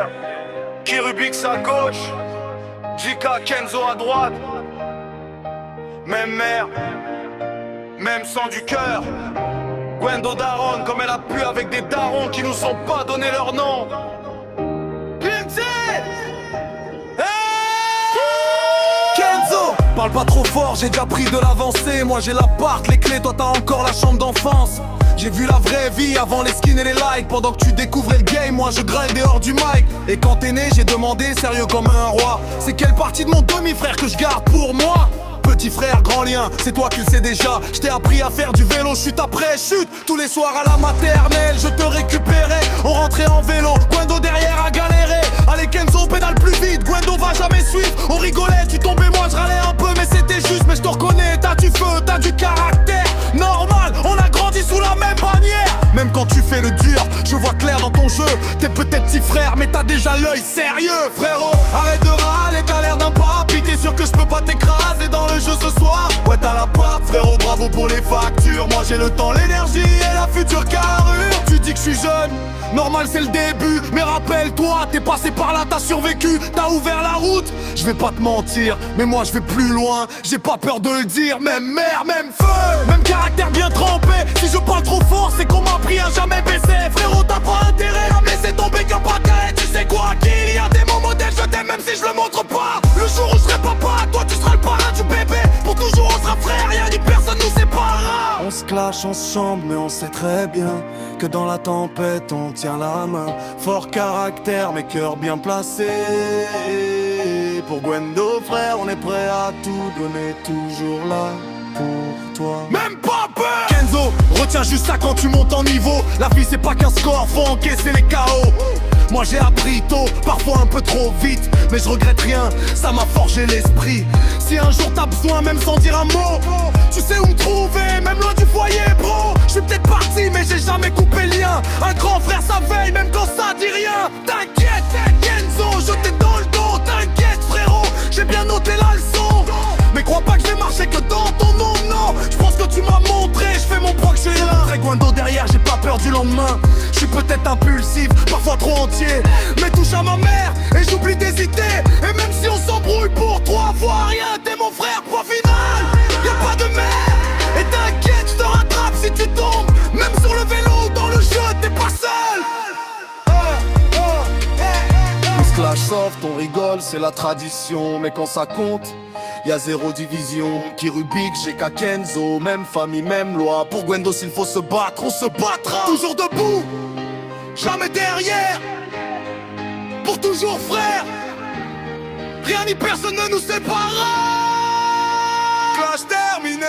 Yeah. Kirubix à gauche, Jika Kenzo à droite. Même mère, même sang du cœur. Gwendo Daron comme elle a pu avec des darons qui nous ont pas donné leur nom. Kenzo, parle pas trop fort, j'ai déjà pris de l'avancée. Moi j'ai l'appart, les clés, toi t'as encore la chambre d'enfance. J'ai vu la vraie vie avant les skins et les likes. Pendant que tu découvrais le game, moi je grind dehors du mic. Et quand t'es né, j'ai demandé, sérieux comme un roi, c'est quelle partie de mon demi-frère que je garde pour moi? Petit frère, grand lien, c'est toi qui le sais déjà. Je t'ai appris à faire du vélo, chute après chute. Tous les soirs à la maternelle, je te récupérais. On rentrait en vélo, Gwendo derrière à galérer. Allez Kenzo, pédale plus vite, Gwendo va jamais suivre. On rigolait, tu tombais, moi je râlais un peu. Mais c'était juste, mais je te reconnais, t'as du feu, t'as du caractère. Normal, on a grandi sous la même bannière. Même quand tu fais le dur, je vois clair dans ton jeu. T'es peut-être petit frère, mais t'as déjà l'œil sérieux. Frérot, arrête de râler, t'as l'air d'un papi. T'es sûr que je peux pas t'écraser dans le jeu ce soir? Ouais t'as la part, frérot, bravo pour les factures. Moi j'ai le temps, l'énergie et la future carrure. Tu dis que je suis jeune, normal c'est le début. Mais rappelle-toi, t'es passé par là, t'as survécu, t'as ouvert la route. Je vais pas te mentir, mais moi je vais plus loin. J'ai pas peur de le dire, même mer, même feu, même caractère bien trempé. Si je parle trop fort, c'est qu'on m'a appris à jamais baisser. Frérot, t'as pas intérêt à me laisser tomber qu'un paquet. Tu sais quoi, qu'il y a des mots modèles, je t'aime même si je le montre pas. Le jour où je serai papa, toi tu seras le parrain du bébé. Pour toujours on sera frères, rien ni personne nous séparera. On se clash, on se chambre, mais on sait très bien que dans la tempête on tient la main. Fort caractère, mais cœur bien placé. Pour Gwendo frère, on est prêt à tout donner, toujours là pour toi. Même pas peur. Kenzo, retiens juste ça quand tu montes en niveau. La vie c'est pas qu'un score, faut encaisser les KO. Moi j'ai appris tôt, parfois un peu trop vite, mais je regrette rien, ça m'a forgé l'esprit. Si un jour t'as besoin, même sans dire un mot, tu sais où me trouver, même loin du foyer bro. Je suis peut-être parti mais j'ai jamais coupé le lien. Un grand frère ça veille même quand ça dit rien. T'inquiète Kenzo, je t'ai dans le dos. T'inquiète frérot, j'ai bien noté la leçon. Mais crois pas que j'ai marché que dans ton nom, non. Je pense que tu m'as montré, je fais mon proc, j'ai là. Très Gwendo derrière, j'ai pas peur du lendemain. Je suis peut-être impulsif, parfois trop entier, mais touche à ma mère et j'oublie d'hésiter. Et même si on s'embrouille pour 3 fois rien, t'es mon frère, point final. Y'a pas de mer. Et t'inquiète, je te rattrape si tu tombes. Même sur le vélo ou dans le jeu, t'es pas seul. On se clash soft, on rigole, c'est la tradition. Mais quand ça compte, y'a zéro division. Kirubix, Jika Kenzo, même famille, même loi. Pour Gwendo s'il faut se battre, on se battra. Toujours debout, jamais derrière. Pour toujours frère, rien ni personne ne nous séparera. Clash terminé.